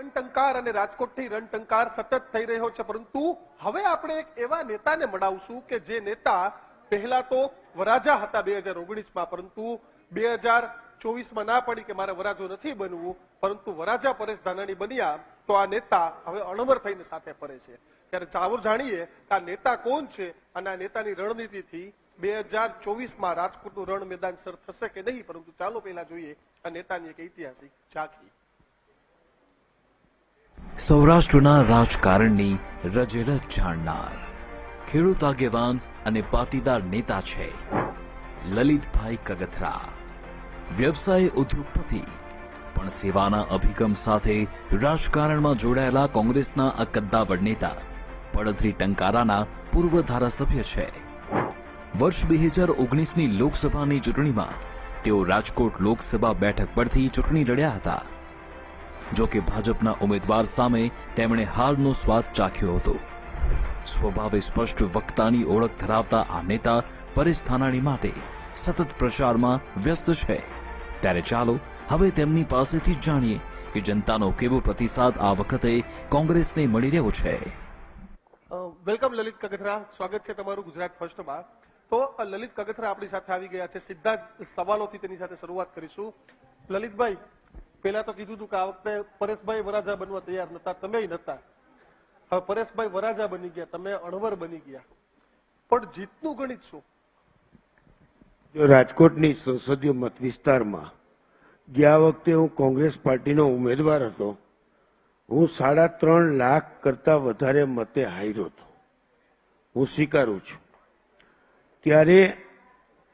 રણટંકાર અને રાજકોટથી રણટંકાર સતત થઈ રહ્યો છે, પરંતુ હવે આપણે એક એવા નેતાને મળાવશું કે જે નેતા પહેલા તો વરાજા હતા 2019માં, પરંતુ 2024માં ના પડી કે મારે વરાજો નથી બનવું, પરંતુ વરાજા પરેશ ધાનાણી બન્યા તો આ નેતા હવે અણવર થઈને સાથે ફરે છે. ત્યારે ચાલો જાણીએ આ નેતા કોણ છે અને આ નેતાની રણનીતિથી 2024માં રાજકોટનું રણ મેદાન સર થશે કે નહીં. પરંતુ ચાલો પહેલા જોઈએ આ નેતાની એક ઐતિહાસિક ઝાંખી. સૌરાષ્ટ્રના રાજકારણની રજેરજ જાણનાર ખેડૂત આગેવાન અને પાટીદાર નેતા છે લલિતભાઈ કગથરા. વ્યવસાય ઉદ્યોગપતિ પણ સેવાના અભિગમ સાથે રાજકારણમાં જોડાયેલા કોંગ્રેસના આ કદ્દાવર નેતા પડધરી ટંકારાના પૂર્વ ધારાસભ્ય છે. વર્ષ 2019ની લોકસભાની ચૂંટણીમાં તેઓ રાજકોટ લોકસભા બેઠક પરથી ચૂંટણી લડ્યા હતા. જો કે ભાજપના ઉમેદવાર સામે તેમણે હારનો સ્વાદ ચાખ્યો હતો. સ્વભાવે સ્પષ્ટ વક્તાની ઓળખ ધરાવતા આ નેતા પરેશ ધાનાણી માટે સતત પ્રચારમાં વ્યસ્ત છે. ત્યારે ચાલો હવે તેમની પાસેથી જાણીએ કે જનતાનો કેવો પ્રતિસાદ આ વખતે કોંગ્રેસને મળી રહ્યો છે. વેલકમ લલિત કગથરા, સ્વાગત છે તમારું ગુજરાત ફર્સ્ટમાં. તો લલિત કગથરા આપણી સાથે આવી ગયા છે. સીધા જ સવાલોથી તેની સાથે શરૂઆત કરીશું. લલિતભાઈ, પહેલા તો કીધું હતું કે આ વખતે પરેશભાઈ વરાજા બનવા તૈયાર નતા, તમે નતા. હવે પરેશભાઈ વરાજા બની ગયા, તમે અણવર બની ગયા, પણ જીતનું ગણિત શું? રાજકોટની સંસદીય મત વિસ્તારમાં ગયા વખતે હું કોંગ્રેસ પાર્ટીનો ઉમેદવાર હતો. હું 3.5 લાખ કરતા વધારે મતે હાર્યો હતો, હું સ્વીકારું છું. ત્યારે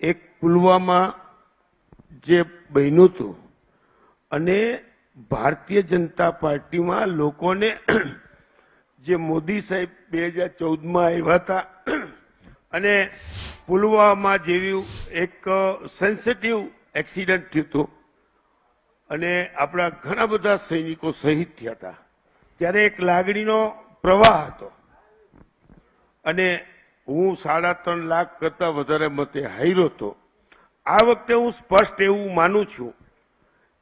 એક પુલવામા જે બન્યું હતું અને ભારતીય જનતા પાર્ટીમાં લોકોને જે મોદી સાહેબ 2014માં આવ્યા હતા અને પુલવામા જેવી એક સેન્સિટિવ એક્સિડન્ટ થયું હતું અને આપણા ઘણા બધા સૈનિકો શહીદ થયા હતા, ત્યારે એક લાગણીનો પ્રવાહ હતો અને હું 3.5 લાખ કરતા વધારે મતે હાર્યો હતો. આ વખતે હું સ્પષ્ટ એવું માનું છું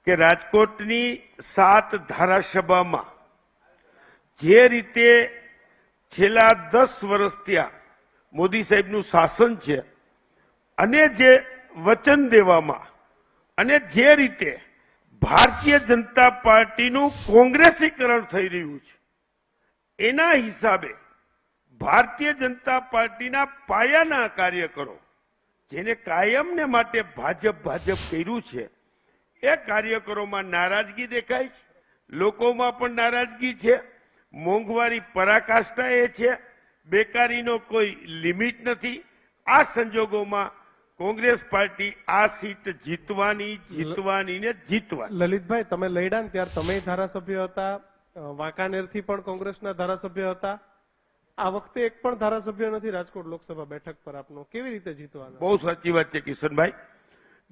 કે રાજકોટની 7 ધારાસભામાં જે રીતે છેલ્લા 10 વર્ષ ત્યાં મોદી સાહેબનું શાસન છે અને જે વચન દેવામાં અને જે રીતે ભારતીય જનતા પાર્ટીનું કોંગ્રેસીકરણ થઈ રહ્યું છે એના હિસાબે ભારતીય જનતા પાર્ટીના પાયાના કાર્યકરો જેને કાયમને માટે ભાજપ કર્યું છે એ કાર્યકરોમાં નારાજગી દેખાય છે, લોકોમાં પણ નારાજગી છે. મોંઘવારી પરાકાષ્ઠાએ છે, બેકારીનો કોઈ લિમિટ નથી. આ સંજોગોમાં કોંગ્રેસ પાર્ટી આ સીટ જીતવાની ને જીતવાની. લલિતભાઈ, તમે લડ્યા ને ત્યારે તમે ધારાસભ્ય હતા, વાંકાનેરથી પણ કોંગ્રેસના ધારાસભ્ય હતા. આ વખતે એક પણ ધારાસભ્ય નથી રાજકોટ લોકસભા બેઠક પર આપનો, કેવી રીતે જીતવાના? બહુ સાચી વાત છે કિશનભાઈ.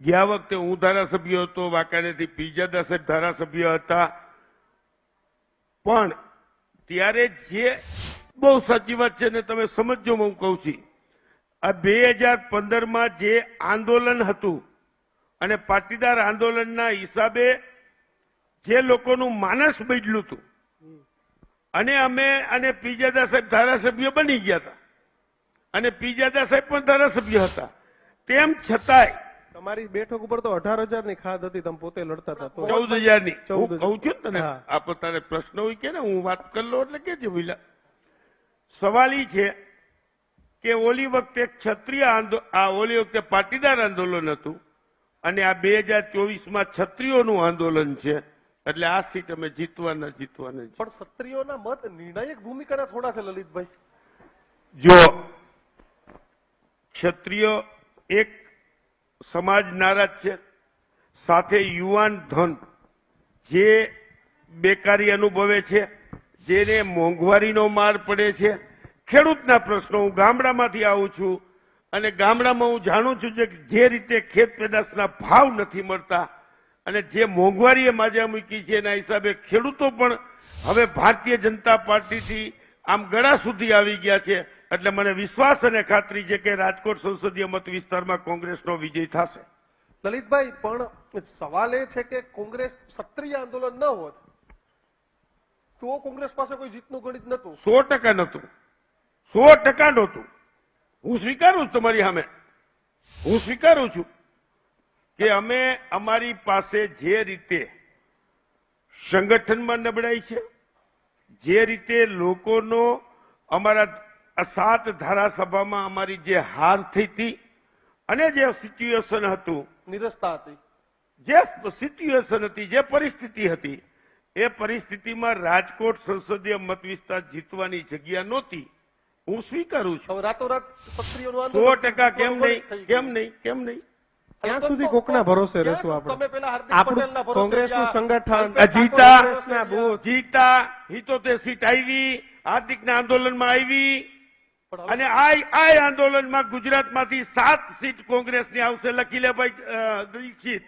ગયા વખતે હું ધારાસભ્ય હતો, વાંકાનેરથી પીરજાદા સાહેબ ધારાસભ્ય હતા, પણ ત્યારે જે બહુ સાચી વાત છે ને તમે સમજો, હું કહું છું, આ 2015માં જે આંદોલન હતું અને પાટીદાર આંદોલનના હિસાબે જે લોકોનું માનસ બદલ્યું હતું અને અમે અને પીરજાદા સાહેબ ધારાસભ્ય બની ગયા હતા અને પીરજાદા સાહેબ પણ ધારાસભ્ય હતા, તેમ છતાંય તમારી બેઠક ઉપર તો 18,000ની ખાધ હતી, તમે પોતે લડતા હતા. 14,000ની હું કહું છું તને. આપ તારે પ્રશ્ન હોય કે ને હું વાત કરી લો એટલે કે છે વિલા. સવાલ એ છે કે ઓલી વખતે ક્ષત્રિય ઓલી વખતે પાટીદાર આંદોલન હતું અને આ 2024માં ક્ષત્રિયોનું આંદોલન છે, એટલે આ સીટ અમે જીતવાના. પણ ક્ષત્રિયોના મત નિર્ણાયક ભૂમિકાના થોડા છે લલિતભાઈ. જો ક્ષત્રિય એક સમાજ નારાજ છે, સાથે યુવાન ધન જે બેકારી અનુભવે છે, જેને મોંઘવારીનો માર પડે છે, ખેડૂતના પ્રશ્નો. હું ગામડામાંથી આવું છું અને ગામડામાં હું જાણું છું કે જે રીતે ખેત પેદાશના ભાવ નથી મળતા અને જે મોંઘવારીએ માજા મૂકી છે એના હિસાબે ખેડૂતો પણ હવે ભારતીય જનતા પાર્ટીથી આમ ગળા સુધી આવી ગયા છે. એટલે મને વિશ્વાસ અને ખાતરી છે કે રાજકોટ સંસદીય મત વિસ્તારમાં કોંગ્રેસનો વિજય થશે. લલિતભાઈ, પણ સવાલ એ છે કે કોંગ્રેસ ક્ષત્રિય આંદોલન ન હોત તો કોંગ્રેસ પાસે કોઈ જીતનું ગણિત નતું. 100% નહોતું. 100% નહોતું. હું સ્વીકારું છું તમારી સામે. હું સ્વીકારું છું કે અમે અમારી પાસે જે રીતે સંગઠનમાં નબળાઈ છે, જે રીતે લોકોનો અમારા આ 7 ધારાસભામાં અમારી જે હાર થઈ હતી અને જે સિચ્યુએશન હતું, નિરસતા હતી. જે સિચ્યુએશન હતી, જે પરિસ્થિતિ હતી, એ પરિસ્થિતિમાં રાજકોટ સંસદીય મત વિસ્તાર જીતવાની જગ્યા નહોતી. હું સ્વીકારું છું. હવે રાતોરાત ક્ષત્રિયોનું આંદોલન 100% કેમ નહીં, થઈ ગયું. કેમ નહીં, કેમ નહીં. ક્યાં સુધી કોકના ભરોસે રહેશું આપણે? તમે પેલા હાર્દિક આપણું પટેલના ભરોસે કોંગ્રેસનું રહ્યા. સંગઠન, આ જીતા કોંગ્રેસના બૂથ, જીતા 78 સીટ આવી, હાર્દિકના આંદોલનમાં આવી પણ હવે અને આ આંદોલનમાં ગુજરાતમાંથી 7 સીટ કોંગ્રેસની આવશે. લખી લે ભાઈ દીક્ષિત.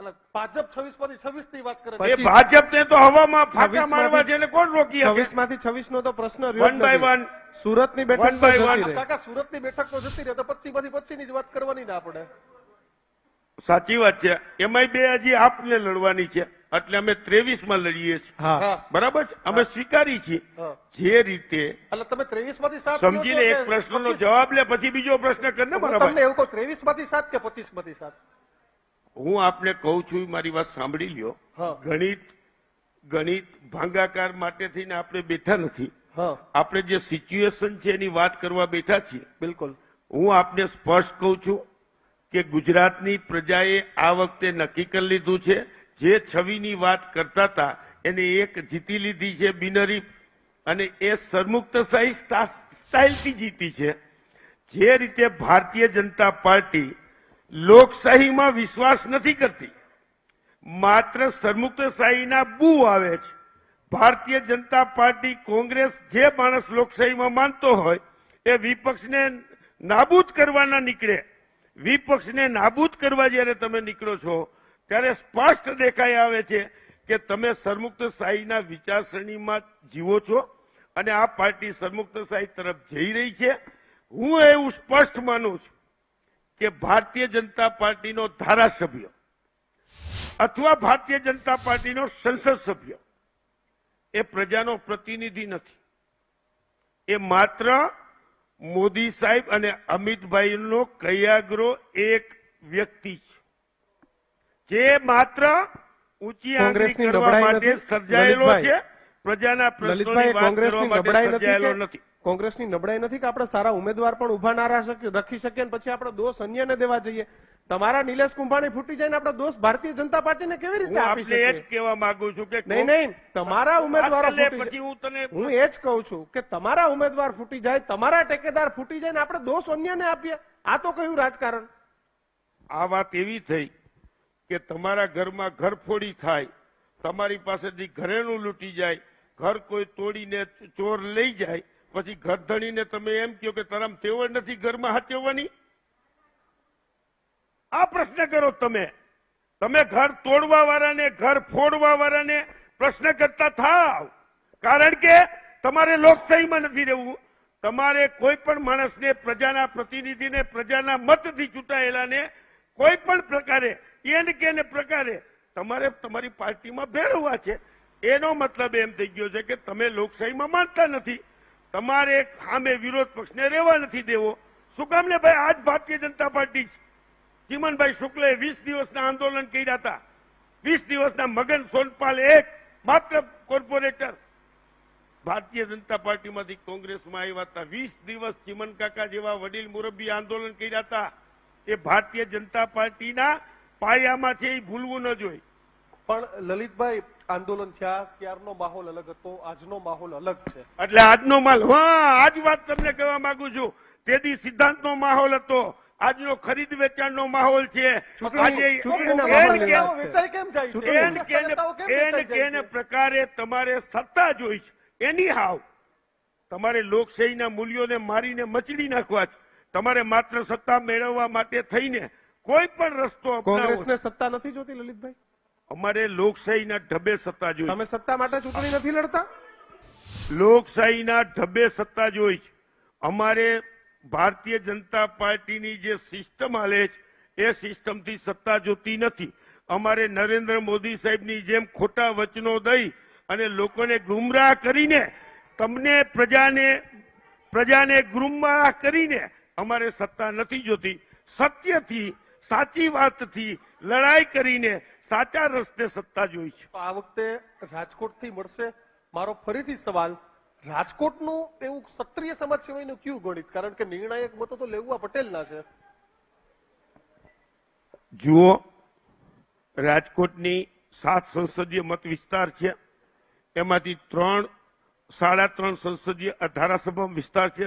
એટલે ભાજપ 26 માંથી 26 ની વાત કરે એ છે. ભાજપને તો હવામાં ફાંકા 26 મારવા છે એટલે કોણ રોકી શકે? 26 માંથી 26 નો તો પ્રશ્ન રહ્યો જ One by નથી. one. સુરતની બેઠક One તો by જતી one. રહે. કાકા સુરતની બેઠક તો જતી રહે તો 25 માંથી 25 ની જ વાત કરવાની ને આપણે. સાચી વાત છે. એમાંય બે હજી આપને લડવાની છે એટલે અમે 23 માં લડીએ છીએ. હા, હા. બરાબર છે, અમે સ્વીકારી છીએ. હા. જે રીતે એટલે તમે 23 માંથી 7 સમજી લે, એક પ્રશ્નનો જવાબ લે પછી બીજો પ્રશ્ન કર ને મારા તમને ભાઈ. એવું કહું 23 માંથી 7 કે 25 માંથી 7? હું આપને કહું છું, મારી વાત સાંભળી લ્યો. હા. ગણિત ભાંગાકાર માટે થઈને આપણે બેઠા નથી. હા આપણે જે સિચ્યુએશન છે એની વાત કરવા બેઠા છીએ. બિલકુલ. હું આપને સ્પષ્ટ કહું છું કે ગુજરાતની પ્રજાએ આ વખતે નક્કી કરી લીધું છે. જે છવિની વાત કરતા હતા એને એક જીતી લીધી છે બિનહરીફ, અને એ સરમુક્તશાહી સ્ટાઇલથી જીતી છે. જે રીતે ભારતીય જનતા પાર્ટી લોકશાહીમાં વિશ્વાસ નથી કરતી, માત્ર સરમુક્તશાહીના બૂ આવે છે. ભારતીય જનતા પાર્ટી, કોંગ્રેસ, જે માણસ લોકશાહીમાં માનતો હોય એ વિપક્ષને નાબૂદ કરવાના નીકળે. વિપક્ષને નાબૂદ કરવા જ્યારે તમે નીકળો છો ત્યારે સ્પષ્ટ દેખાઈ આવે છે કે તમે સરમુક્તશાહીના વિચારસરણીમાં જીવો છો અને આ પાર્ટી સરમુક્તશાહી તરફ જઈ રહી છે. હું એવું સ્પષ્ટ માનું છું કે ભારતીય જનતા પાર્ટીનો ધારાસભ્ય અથવા ભારતીય જનતા પાર્ટીનો સંસદ સભ્ય એ પ્રજાનો પ્રતિનિધિ નથી. એ માત્ર મોદી સાહેબ અને અમિતભાઈનો કૈયાગ્રો એક વ્યક્તિ છે, જે માત્ર ઊંચી આંગળી કોંગ્રેસની કરવા નબળાઈ માટે નથી, સર્જાયેલો લલિતભાઈ. છે. પ્રજાના પ્રશ્નોની લલિતભાઈ, વાત કરવા કોંગ્રેસની માટે નબળાઈ સર્જાયેલો નથી નથી. કે કોંગ્રેસની નબળાઈ નથી કે આપણે સારા ઉમેદવાર પણ ઉભા ના રાખી શકીએ અને પછી આપણે દોષ અન્યને દેવા જઈએ. તમારા નિલેશ કુંભાણી ફૂટી જાય ને આપણે દોષ ભારતીય જનતા પાર્ટીને કેવી રીતે હું આપી આપને એ જ શકીએ? કહેવા માંગુ છું કે નહીં નહીં, તમારા ઉમેદવારો વાત કરી લે, ફૂટી પછી હું તને જાય. હું એ જ કહું છું કે તમારા ઉમેદવાર ફૂટી જાય, તમારા ટેકેદાર ફૂટી જાય ને આપણે દોષ અન્યને આપીએ. આ તો કયું રાજકારણ? આ વાત એવી થઈ કે તમારા ઘરમાં ઘરફોડી થાય, તમારી પાસેથી ઘરેણું લૂંટી જાય, ઘર કોઈ તોડીને ચોર લઈ જાય, પછી ઘર ધણીને તમે એમ કહો કે તારામ તેવડ નથી ઘરમાં હાચવવાની. આ પ્રશ્ન કરો તમે. તમે ઘર તોડવા વાળાને, ઘર ફોડવા વાળાને પ્રશ્ન કરતા થાવ. કારણ કે તમારે લોકશાહીમાં નથી રહેવું. તમારે કોઈ પણ માણસને, પ્રજાના પ્રતિનિધિને, પ્રજાના મતથી ચૂંટાયેલાને કોઈ પણ પ્રકારે એને પ્રકારે તમારે તમારી પાર્ટીમાં ભેળવવા છે. એનો મતલબ એમ થઈ ગયો છે કે તમે લોકશાહીમાં માનતા નથી. તમારે સામે વિરોધ પક્ષને રહેવા નથી દેવો. શું કામ ને ભાઈ? આજ ભારતીય જનતા પાર્ટી છે. ચિમનભાઈ શુક્લે 20 દિવસના આંદોલન કર્યા હતા. 20 દિવસના મગન સોનપાલ એક માત્ર કોર્પોરેટર ભારતીય જનતા પાર્ટીમાંથી કોંગ્રેસમાં આવ્યા હતા. 20 દિવસ ચિમન કાકા જેવા વડીલ મુરબ્બી આંદોલન કર્યા હતા. એ ભારતીય જનતા પાર્ટીના પાયામાં છે, એ ભૂલવું ન જોઈએ. પણ લલિતભાઈ, આંદોલન થયા ત્યારનો માહોલ અલગ હતો, આજનો માહોલ અલગ છે. એટલે આજનો માલ, હા, આજ વાત તમને કહેવા માંગુ છું. તેથી સિદ્ધાંતનો માહોલ હતો, આજનો ખરીદ વેચાણનો માહોલ છે. ચૂંટણીના માહોલની વાત છે. વેચાઈ કેમ જાય છે? એને પ્રકારે તમારે સત્તા જોઈ છે. એની હાવ તમારે લોકશાહીના મૂલ્યોને મારીને મચડી નાખવા છે. તમારે માત્ર સત્તા મેળવવા માટે થઈને કોઈ પણ રસ્તો અપનાવો. કોંગ્રેસને સત્તા નથી જોતી લલિતભાઈ? અમારે લોકશાહીના ઢબે સત્તા જોઈ. તમે સત્તા માટે ચૂંટણી નથી લડતા? લોકશાહીના ઢબે સત્તા જોઈ. અમારે ભારતીય જનતા પાર્ટીની જે સિસ્ટમ હાલે છે એ સિસ્ટમથી સત્તા જોતી નથી. અમારે નરેન્દ્ર મોદી સાહેબની જેમ ખોટા વચનો દઈ અને લોકોને ગુમરાહ કરીને તમને પ્રજાને ગુમરાહ કરીને અમારે સત્તા નથી જોતી. સત્યથી, સાચી વાતથી લડાઈ કરીને સાચા રસ્તે સત્તા જોઈ છે. તો આ વખતે રાજકોટથી મળશે. મારો ફરીથી સવાલ, રાજકોટનું એવું ક્ષત્રિય સમાજ સિવાયનું કયું ગણિત? કારણ કે નિર્ણાયક મતો તો લેઉવા પટેલના છે. જુઓ, રાજકોટની 7 સંસદીય મત વિસ્તાર છે. એમાંથી 3.5 સંસદીય ધારાસભા વિસ્તાર છે.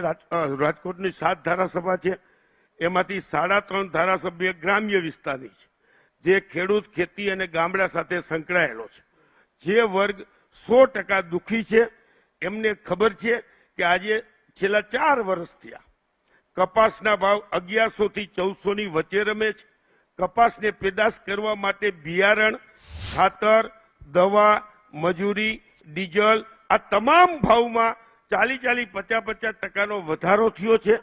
રાજકોટની 7 ધારાસભા છે. એમાંથી 3.5 ધારાસભ્ય ગ્રામ્ય વિસ્તારની છે, જે ખેડૂત, ખેતી અને ગામડા સાથે સંકળાયેલો છે. જે વર્ગ 100% દુઃખી છે, એમને ખબર છે કે આજે છેલ્લા 4 વર્ષ થયા કપાસના ભાવ 1100 થી 1400 ની વચ્ચે રમે છે. કપાસને પેદાશ કરવા માટે બિયારણ, ખાતર, દવા, મજૂરી, ડીઝલ આ તમામ ભાવમાં 40-50% વધારો થયો છે.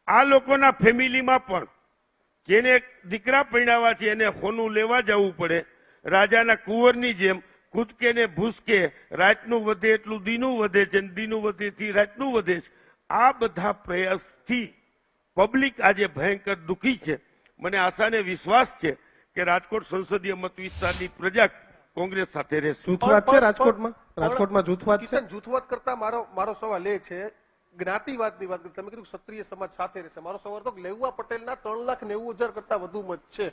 આ લોકોના ફેમિલીમાં પણ જેને દીકરા પરણાવા છે એને હોનું લેવા જવું પડે. રાજાના કુંવરની જેમ કૂદકે ને ભૂસકે રાતનું વધે એટલું દીનું વધે છે, દીનું વધેથી રાતનું વધે છે. આ બધા પ્રયાસથી પબ્લિક આજે ભયંકર દુઃખી છે. મને આશા ને વિશ્વાસ છે કે રાજકોટ સંસદીય મત વિસ્તારની પ્રજા કોંગ્રેસ સાથે રહેશે. જૂથવાદ છે રાજકોટમાં? રાજકોટમાં જૂથવાદ છે? કિશન, જૂથવાદ કરતા મારો સવાલ એ છે, જ્ઞાતિવાદની વાત કરી. તમે કીધું ક્ષત્રિય સમાજ સાથે રહેશે. મારો સવાલ તો લેઉવા પટેલના 3,90,000 કરતા વધુ મત છે.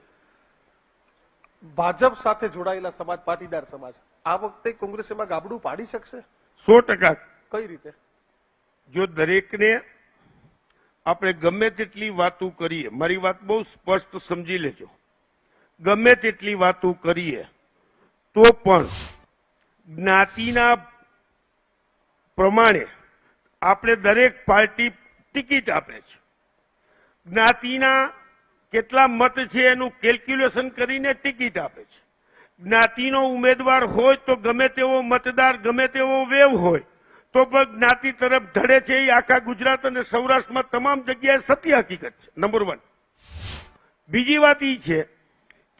ભાજપ સાથે જોડાયેલા સમાજ, પાટીદાર સમાજ, આ વખતે કોંગ્રેસ એમાં ગાબડું પાડી શકશે? 100%. કઈ રીતે? જો દરેકને આપણે ગમે તેટલી વાતો કરીએ, મારી વાત બહુ સ્પષ્ટ સમજી લેજો, ગમે તેટલી વાતો કરીએ તો પણ જ્ઞાતિના પ્રમાણે આપણે દરેક પાર્ટી ટિકિટ આપે છે. જ્ઞાતિના કેટલા મત છે એનું કેલ્ક્યુલેશન કરીને ટિકિટ આપે છે. જ્ઞાતિનો ઉમેદવાર હોય તો ગમે તેવો મતદાર, ગમે તેવો વેવ હોય તો પણ જ્ઞાતિ તરફ ઢળે છે. એ આખા ગુજરાત અને સૌરાષ્ટ્રમાં તમામ જગ્યાએ સત્ય હકીકત છે. નંબર 1. બીજી વાત એ છે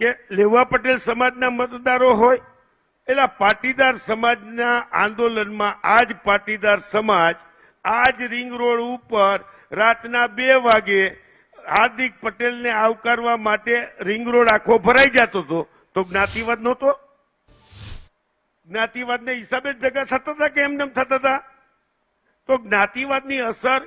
કે લેવા પટેલ સમાજના મતદારો હોય એટલે પાટીદાર સમાજના આંદોલનમાં આજ પાટીદાર સમાજ આજ રિંગ રોડ ઉપર રાતના 2 વાગે હાર્દિક પટેલને આવકારવા માટે રિંગ રોડ આખો ભરાઈ જતો હતો. તો જ્ઞાતિવાદ નહોતો? જ્ઞાતિવાદને હિસાબે જ ભેગા થતા હતા કે એમને થતા હતા? તો જ્ઞાતિવાદની અસર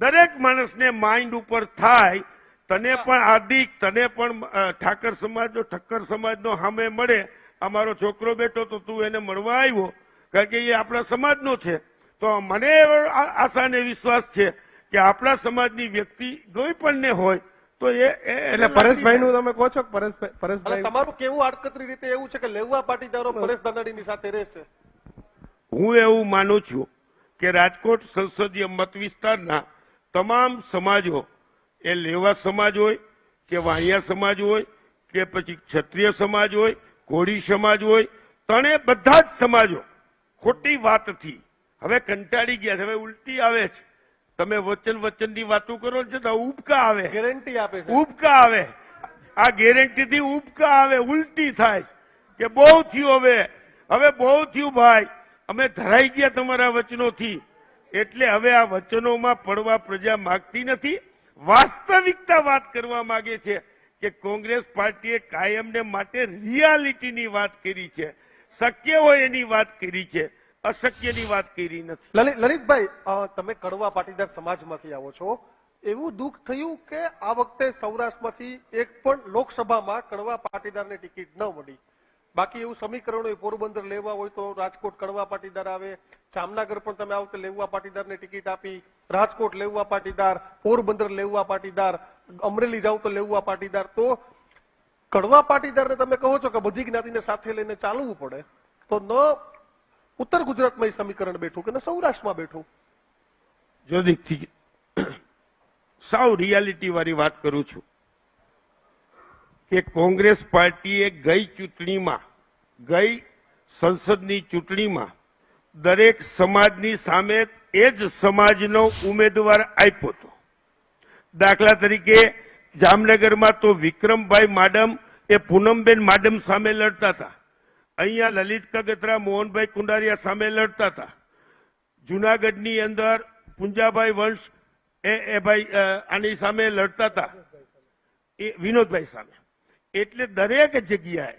દરેક માણસને માઇન્ડ ઉપર થાય. તને પણ હાર્દિક, તને પણ ઠાકર સમાજનો, ઠક્કર સમાજનો સામે મળે. અમારો છોકરો બેઠો તો તું એને મળવા આવ્યો, કારણ કે એ આપણા સમાજનો છે. તો મને આશા ને વિશ્વાસ છે કે આપણા સમાજની વ્યક્તિ કોઈ પણ ને હોય તો એટલે પરેશભાઈ નું તમે કહો છો કે પરેશભાઈ તમારું કેવું આડકતરી રીતે એવું છે કે લેઉવા પાટીદારો પરેશ ધાનાણીની સાથે રહેશે? હું એવું માનું છું કે રાજકોટ સંસદીય મત વિસ્તારના તમામ સમાજો, એ લેવા સમાજ હોય કે વાણિયા સમાજ હોય કે પછી ક્ષત્રિય સમાજ હોય, કોળી સમાજ હોય, તણે બધા જ સમાજો ખોટી વાતથી હવે કંટાળી ગયા છે. હવે ઉલટી આવે છે. તમે વચનની વાતો કરો છો તો ઉબકા આવે, ગેરંટી આપે છે, ઉબકા આવે. આ ગેરંટીથી ઉબકા આવે, ઉલટી થાય કે બહુ થયું, હવે બહુ થયું ભાઈ, અમે ધરાઈ ગયા તમારા વચનોથી. એટલે હવે આ વચનોમાં પડવા પ્રજા માંગતી નથી. વાસ્તવિકતા વાત કરવા માંગે છે કે કોંગ્રેસ પાર્ટીએ કાયમને માટે રિયાલિટીની વાત કરી છે, શક્ય હોય એની વાત કરી છે, અશક્યની વાત કરી નથી. લલિતભાઈ, તમે કડવા પાટીદાર સમાજમાંથી આવો છો. એવું દુઃખ થયું કે આ વખતે સૌરાષ્ટ્રમાંથી એક પણ લોકસભામાં કડવા પાટીદારને ટિકિટ ન મળી. બાકી એવું સમીકરણ હોય, પોરબંદર લેવા હોય તો રાજકોટ કડવા પાટીદાર આવે, જામનગર પણ તમે આ વખતે લેવા પાટીદારને ટિકિટ આપી, રાજકોટ લેવા પાટીદાર, પોરબંદર લેવા પાટીદાર, અમરેલી જાવ તો લેવા પાટીદાર. તો કડવા પાટીદારને તમે કહો છો કે બધી જ્ઞાતિને સાથે લઈને ચાલવું પડે, તો ન ઉત્તર ગુજરાતમાં એ સમીકરણ બેઠું કે સૌરાષ્ટ્રમાં બેઠું? જો દીકથી સાવ રિયાલિટી વાળી વાત કરું છું કે કોંગ્રેસ પાર્ટીએ ગઈ સંસદની ચૂંટણીમાં દરેક સમાજની સામે એ જ સમાજનો ઉમેદવાર આપ્યો હતો. દાખલા તરીકે જામનગરમાં તો વિક્રમભાઈ માડમ એ પૂનમબેન માડમ સામે લડતા હતા. અહીંયા લલિત કગથરા મોહનભાઈ કુંડારિયા સામે લડતા હતા. જુનાગઢની અંદર પુંજાભાઈ વંશ એ ભાઈ આની સામે લડતા હતા, એ વિનોદભાઈ સામે. એટલે દરેક જગ્યાએ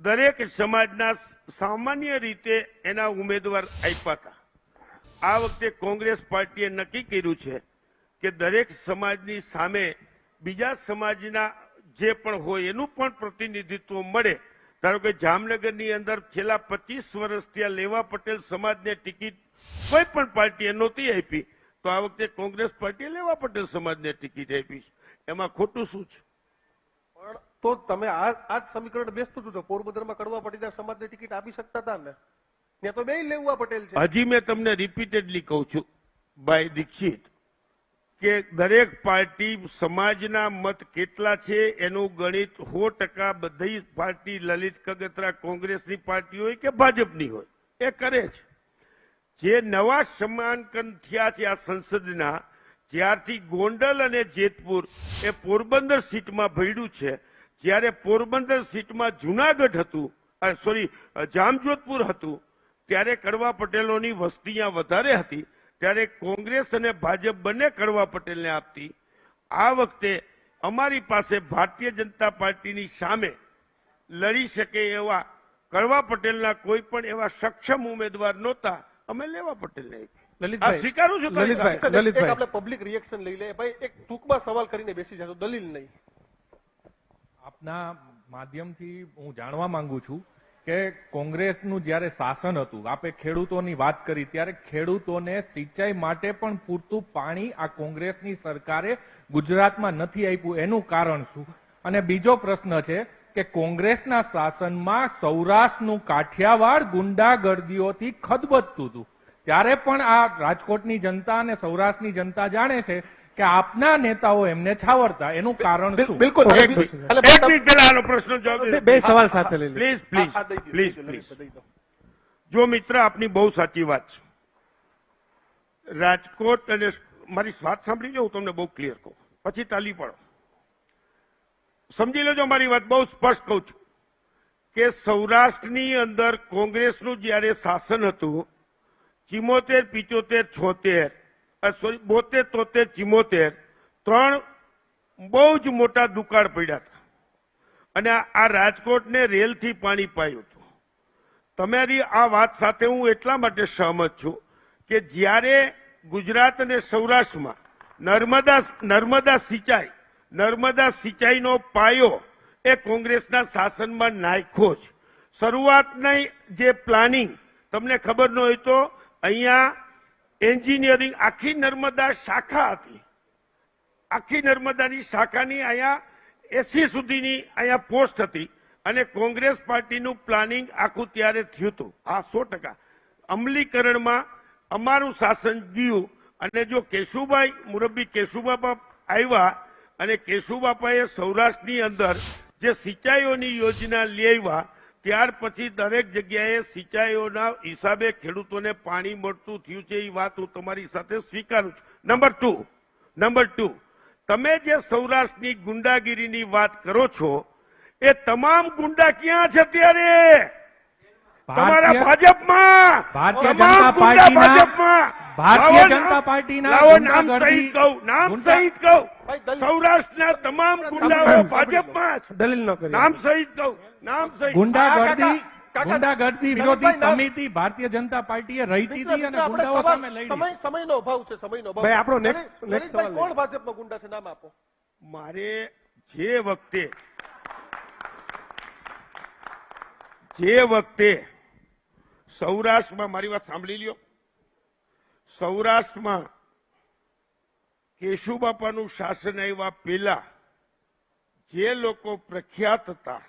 દરેક સમાજના સામાન્ય રીતે એના ઉમેદવાર આપ્યા હતા. આ વખતે કોંગ્રેસ પાર્ટીએ નક્કી કર્યું છે કે દરેક સમાજની સામે બીજા સમાજના જે પણ હોય એનું પણ પ્રતિનિધિત્વ મળે. ધારો કે જામનગરની અંદર છેલ્લા 25 વર્ષથી આ લેવા પટેલ સમાજને ટિકિટ કોઈ પણ પાર્ટીએ નહોતી આપી, તો આ વખતે કોંગ્રેસ પાર્ટીએ લેવા પટેલ સમાજને ટિકિટ આપી. એમાં ખોટું શું છે? પણ તો તમે આ સમીકરણ બેસતું હતું તો પોરબંદરમાં કડવા પાટીદાર સમાજને ટિકિટ આપી શકતા હતા ને? ત્યાં તો બેય લેવા પટેલ છે. હજી મેં તમને રિપીટેડલી કહું છું ભાઈ દીક્ષિત કે દરેક પાર્ટી સમાજના મત કેટલા છે એનું ગણિત 100% બધી પાર્ટી લલિત કગથરા કોંગ્રેસની પાર્ટી હોય કે ભાજપની હોય એ કરે છે. જે નવા સમાંકન થયા છે આ સંસદના, જ્યારથી ગોંડલ અને જેતપુર એ પોરબંદર સીટમાં ભળ્યું છે, જ્યારે પોરબંદર સીટમાં જુનાગઢ હતું, જામજોધપુર હતું, ત્યારે કડવા પટેલોની વસ્તી અહીંયા વધારે હતી, ત્યારે કોંગ્રેસ અને ભાજપ બંને કડવા પટેલને આપતી. આ વખતે અમારી પાસે ભારતીય જનતા પાર્ટીની સામે લડી શકે એવા કડવા પટેલના કોઈ પણ એવા સક્ષમ ઉમેદવાર નહોતા, અમે લેવા પટેલને આપી. આ સ્વીકારું છું. એક આપણે પબ્લિક રિએક્શન લઈ લે ભાઈ. એક ટૂંકમાં સવાલ કરીને બેસી જશો, દલીલ નહીં. આપના માધ્યમથી હું જાણવા માંગુ છું કે કોંગ્રેસનું જ્યારે શાસન હતું, આપે ખેડૂતોની વાત કરી, ત્યારે ખેડૂતોને સિંચાઈ માટે પણ પૂરતું પાણી આ કોંગ્રેસની સરકારે ગુજરાતમાં નથી આપ્યું, એનું કારણ શું? અને બીજો પ્રશ્ન છે કે કોંગ્રેસના શાસનમાં સૌરાષ્ટ્રનું કાઠિયાવાડ ગુંડાગર્દીઓથી ખદબદતું હતું, ત્યારે પણ આ રાજકોટની જનતા અને સૌરાષ્ટ્રની જનતા જાણે છે કે આપના નેતાઓ એમને છાવરતા, એનું કારણ શું? બિલકુલ. એક મિનિટ પહેલા આનો પ્રશ્ન જવાબ દે. બે સવાલ સાથે લઈ લો. પ્લીઝ પ્લીઝ આ દઈ દો, પ્લીઝ દઈ દો, પ્લીઝ. દઈ દો. જો મિત્ર આપની બહુ સાચી વાત છે. રાજકોટ અને મારી વાત સાંભળી લો, હું તમને બહુ ક્લિયર કહું, પછી તાલી પાડો. સમજી લેજો મારી વાત, બહુ સ્પષ્ટ કહું છું કે સૌરાષ્ટ્રની અંદર કોંગ્રેસનું જ્યારે શાસન હતું, 74, 75, 76, 72, 73, 3 બહુ જ મોટા દુકાળ પડ્યા હતા અને આ રાજકોટને રેલથી પાણી પાયું હતું. તમારી આ વાત સાથે હું એટલા માટે સહમત છું કે જ્યારે ગુજરાત અને સૌરાષ્ટ્રમાં નર્મદા સિંચાઈનો પાયો એ કોંગ્રેસના શાસનમાં નાખ્યો છે. શરૂઆતની જે પ્લાનિંગ તમને ખબર ન હોય તો અહીંયા એન્જિનિયરિંગ આખી નર્મદા શાખા હતી, આખી નર્મદાની શાખાની અહીંયા 80 સુધીની અહીંયા પોસ્ટ હતી અને કોંગ્રેસ પાર્ટીનું પ્લાનિંગ આખું ત્યારે થયું હતું. આ 100% અમલીકરણમાં અમારું શાસન ગયું. અને જો કેશુભાઈ મુરબ્બી કેશુબાપા આવ્યા અને કેશુબાપાએ સૌરાષ્ટ્રની અંદર જે સિંચાઈઓની યોજના લઈ આવ્યા, ત્યાર પછી દરેક જગ્યાએ સિંચાઈઓના હિસાબે ખેડૂતોને પાણી મળતું થયું છે. એ વાત હું તમારી સાથે સ્વીકારું છું. નંબર 2, તમે જે સૌરાષ્ટ્રની ગુંડાગીરીની વાત કરો છો એ તમામ ગુંડા ક્યાં છે ત્યારે? તમારા ભાજપમાં. ભારતીય તમામ જનતા ગુંડા પાર્ટીના ભાજપમાં. ભારતીય જનતા પાર્ટીના લાવો નામ ગુંડાગર્દી- સહિત કહું, નામ ગુંડા- સહિત કહું. ભાઈ, દલીલ- સૌરાષ્ટ્રના તમામ ગુંડાઓ ભાજપમાં જ. દલીલ ન કરી. નામ સહિત કહું, નામ સહિત. કાકા, ગુંડાગર્દી વિરોધી લલિતભાઈ, નામ- સમિતિ ભારતીય જનતા પાર્ટીએ રચી હતી અને આપણે ગુંડાઓ સવાલ- સામે લડી. સમયનો અભાવ છે, સમયનો અભાવ. ભાઈ, આપણો next લલિતભાઈ, સવાલ કોણ ભાજપમાં ગુંડા છે? નામ આપો. મારે જે વખતે સૌરાષ્ટ્રમાં, મારી વાત સાંભળી લ્યો, સૌરાષ્ટ્રમાં કેશુબાપાનું શાસન આવ્યા પહેલા જે લોકો પ્રખ્યાત હતા,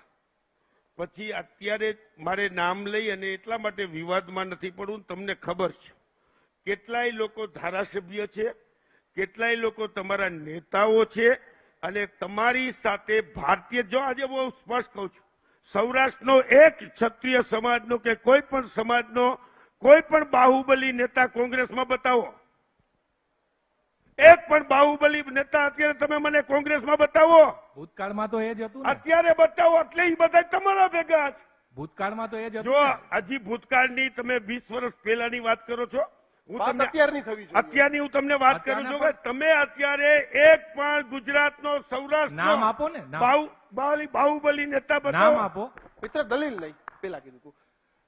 પછી અત્યારે મારે નામ લઈ અને એટલા માટે વિવાદમાં નથી પડવું, તમને ખબર છે કેટલાય લોકો ધારાસભ્ય છે, કેટલાય લોકો તમારા નેતાઓ છે અને તમારી સાથે ભારતીય, જો આજે બહુ સ્પષ્ટ કહું છું, સૌરાષ્ટ્રનો એક ક્ષત્રિય સમાજનો કે કોઈ પણ સમાજનો કોઈ પણ બાહુબલી નેતા કોંગ્રેસમાં બતાવો. એક પણ બાહુબલી નેતા અત્યારે તમે મને કોંગ્રેસમાં બતાવો, ભૂતકાળમાં તો એ જ હતું ને. અત્યારે બતાવો. એટલે એ બધા તમારા ભેગા છે. ભૂતકાળમાં તો એ જ જો હતું ને. હજી ભૂતકાળની તમે 20 વર્ષ પહેલાની વાત કરો છો. હું વાત તમને અત્યારની થવી જોઈએ. અત્યારની હું તમને વાત કરું છું કે તમે અત્યારે એક પણ ગુજરાતનો નામ સૌરાષ્ટ્રનો આપો ને, નામ. બાહુબલી નેતા નામ બતાવો. આપો. મિત્ર દલીલ નહીં, પેલા કીધું હતું.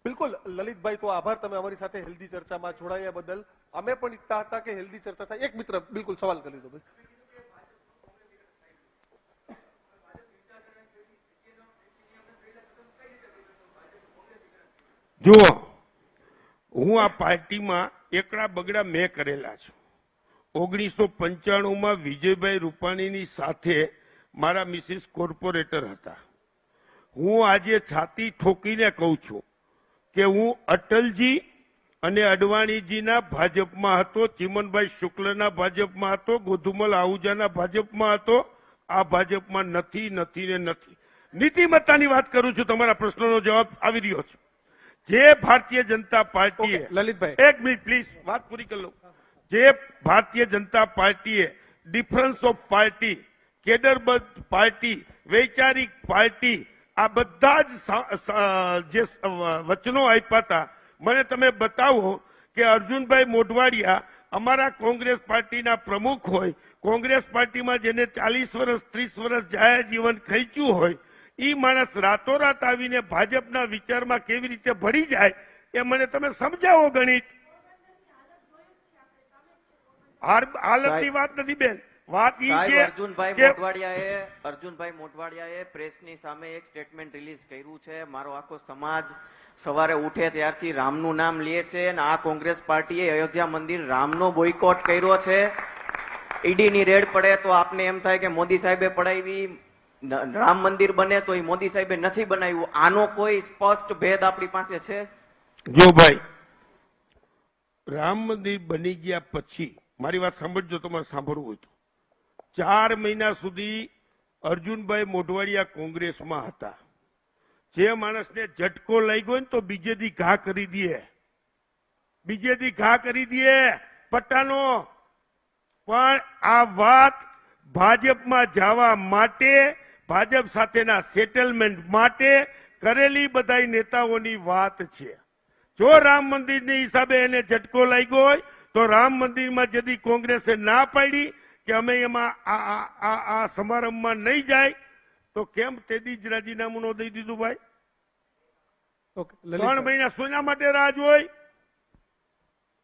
બિલકુલ લલિતભાઈ, તો આભાર તમે અમારી સાથે હેલ્ધી ચર્ચામાં જોડાયા બદલ. અમે પણ ઈચ્છતા હતા કે હેલ્ધી ચર્ચા થાય. એક મિત્ર બિલકુલ સવાલ કરી દો ભાઈ. જુઓ, હું આ પાર્ટીમાં એકડા બગડા મેં કરેલા છે. 1995 વિજયભાઈ રૂપાણીની સાથે મારા મિસિસ કોર્પોરેટર હતા. હું આજે છાતી ઠોકીને કહું છું કે હું અટલજી અને અડવાણીજીના ભાજપમાં હતો, ચિમનભાઈ શુક્લના ભાજપમાં હતો, ગોધુમલ આહુજાના ભાજપમાં હતો. આ ભાજપમાં નથી નથી ને નથી. નીતિમત્તાની વાત કરું છું, તમારા પ્રશ્નનો જવાબ આવી રહ્યો છે. જે ભારતીય જનતા પાર્ટીએ ઓકે, લલિતભાઈ. એક મિનિટ પ્લીઝ, વાત પૂરી કરી લઉં. જે ભારતીય જનતા પાર્ટીએ ડિફરન્સ ઓફ પાર્ટી, કેડરબદ્ધ પાર્ટી, વૈચારિક પાર્ટી, આ બધા જ જે વચનો આપ્યા હતા, મને તમે બતાવો કે અર્જુનભાઈ મોઢવાડિયા અમારા કોંગ્રેસ પાર્ટીના પ્રમુખ હોય, કોંગ્રેસ પાર્ટીમાં જેને 40 વર્ષ 30 વર્ષ જાહેર જીવન ખેંચ્યું હોય, ઈ માણસ રાતોરાત આવીને ભાજપના વિચારમાં કેવી રીતે ભળી જાય એ મને તમે સમજાવો. ગણિત હાલતની વાત નથી બેન, વાત ઈ સાહેબ, છે કે અર્જુનભાઈ મોઢવાડિયાએ પ્રેસની સામે એક સ્ટેટમેન્ટ રિલીઝ કર્યું છે. મારો આખો સમાજ સવારે ઉઠે ત્યારથી રામનું નામ લે છે અને આ કોંગ્રેસ પાર્ટીએ અયોધ્યા મંદિર રામનો બોયકોટ કર્યો છે. ઈડીની રેડ પડે તો આપને એમ થાય કે મોદી સાહેબે પડાવી, રામ મંદિર બને તો એ મોદી સાહેબે નથી બનાવ્યું. આનો કોઈ સ્પષ્ટ ભેદ આપણી પાસે છે? જો ભાઈ, રામ મંદિર બની ગયા પછી મારી વાત સાંભળજો, તમારે સાંભળવું હોય તો. 4 મહિના સુધી અર્જુનભાઈ મોઢવાડિયા કોંગ્રેસમાં હતા. જે માણસને ઝટકો લાગ્યો ને તો બીજે દી ઘા કરી દે, બીજે દી ઘા કરી દે પટ્ટાનો. પણ આ વાત ભાજપમાં જવા માટે, ભાજપ સાથેના સેટલમેન્ટ માટે કરેલી બધા નેતાઓની વાત છે. જો રામ મંદિરની હિસાબે એને ઝટકો લાગ્યો હોય તો રામ મંદિરમાં જદી કોંગ્રેસે ના પાડી કે અમે એમાં આ સમારંભમાં નહીં જાય, તો કેમ તેદી જ રાજીનામું ન દઈ દીધું ભાઈ? ઓકે, 3 લલિતભાઈ. મહિના સોના માટે રાહ જોઈ.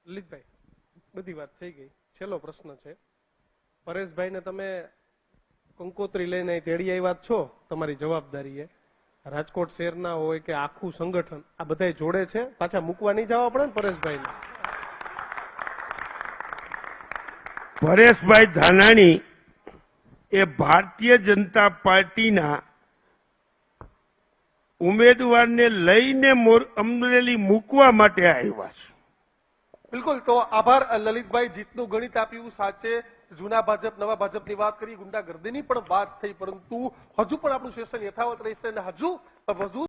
લલિતભાઈ, બધી વાત થઈ ગઈ. છેલ્લો પ્રશ્ન છે. પરેશભાઈને તમે કંકોત્રી લઈને અહીં તેડી આવ્યા જ છો, તમારી જવાબદારી એ. રાજકોટ શહેરના હોય કે આખું સંગઠન આ બધાય જોડે છે, પાછા મૂકવા નહીં જવા પડે ને પરેશભાઈને? પરેશભાઈ ધાનાણી એ ભારતીય જનતા પાર્ટીના ઉમેદવારને લઈને અમરેલી મૂકવા માટે આવ્યા છે. બિલકુલ, તો આભાર લલિતભાઈ. જીતનું ગણિત આપ્યું સાચે. જૂના ભાજપ નવા ભાજપની વાત કરી, ગુંડાગર્દીની પણ વાત થઈ, પરંતુ હજુ પણ આપણું સેશન યથાવત રહેશે અને હજુ વધુ